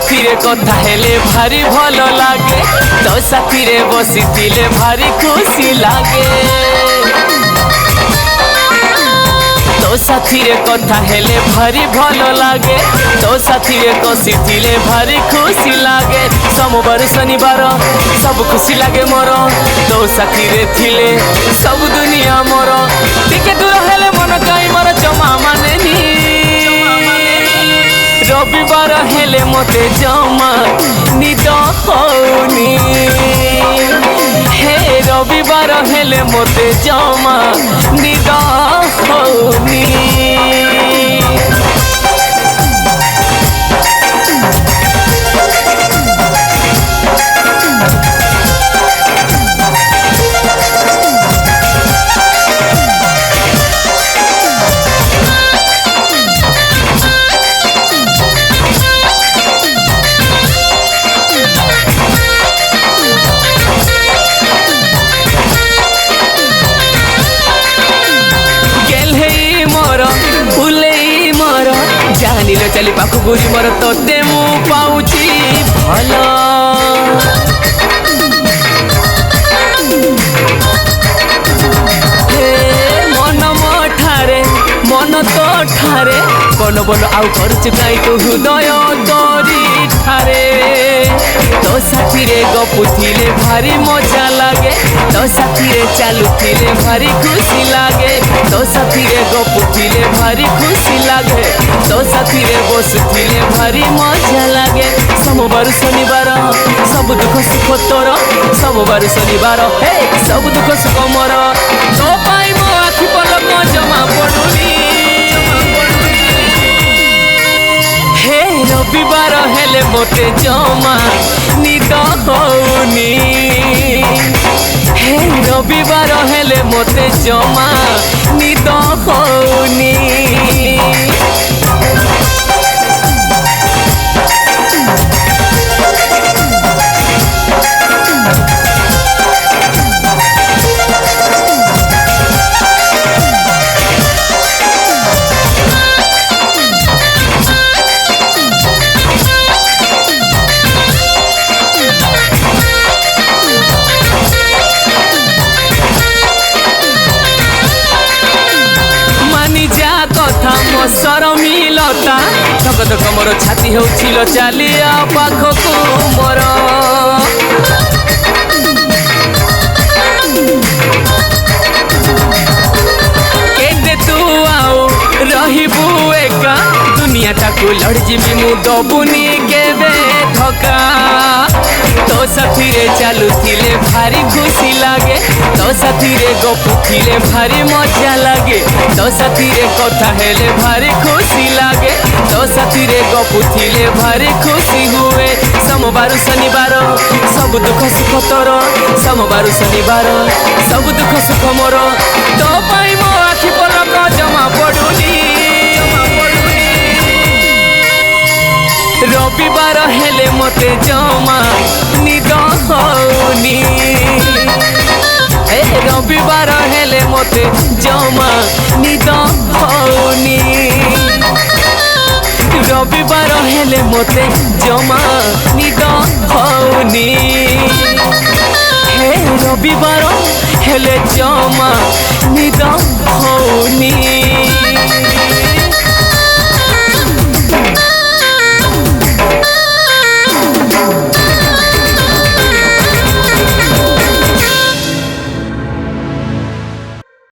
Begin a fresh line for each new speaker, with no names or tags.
साथी रे कथा हेले भारी भल लागे तो साथी रे बसिथिले भारी खुशी लागे तो साथी रे कथा हेले भारी भल लागे तो साथी रे बसिथिले भारी खुशी लागे सोमवार शनिवार सब खुशी लागे मोर तो साथी रे थिले सब दुनिया मोर टिके दूर हेले मन काई मोर जमा मानेनी रविवार हेले मते जमा निद होनी हे रविवार हेले मते जमा निद होनी जानिल चली पाखु गुरी मोर तोते मु पाउची भल मन मठारे मन तो ठारे कौन बोल आउ करछु काई तू हृदय तोरी ठारे तो साथी रे गपुथिले भारी मजा लागे तो साथी रे चालुथिले भारी खुशी लागे तो साथी रे गपुथिले भारी खुशी लागे तो साथी रे बसुथिले भारी मजा लागे सोमवार शनिवार सब दुख सुख तोर सोमवार शनिवार हे सब दुख सुख मोर तो पाई मो आखि पलक जमा पड़ुनी हे रविवार हेले मोटे जमा निद होनी हे रविवार हेले मोटे जमा निद होनी शरमिलता धक धक मोर छाती होउछिलो चालिया पाखको मोर केते तू आउ रहिबु एका दुनिया टाकू लड़ जिमी मु दबुनी केबे धका तो साथी रे चालुथिले भारी खुशी लागे तो साथी रे गपुथिले भारी मजा लागे तो साथी रे कथा हेले भारी खुशी लागे तो साथी रे गपुथिले भारी खुशी हुए सोमवार शनिवार सब दुख सुख तोर सोमवार शनिवार सब दुख सुख मोर तो पाई मो आखि पलक जमा पड़ुनी रविवार हेले मते जमा निद होनी ए रविवार हेले मते जमा निद होनी रविवार हेले मते जमा निद होनी हे रविवार हेले जमा निद होनी।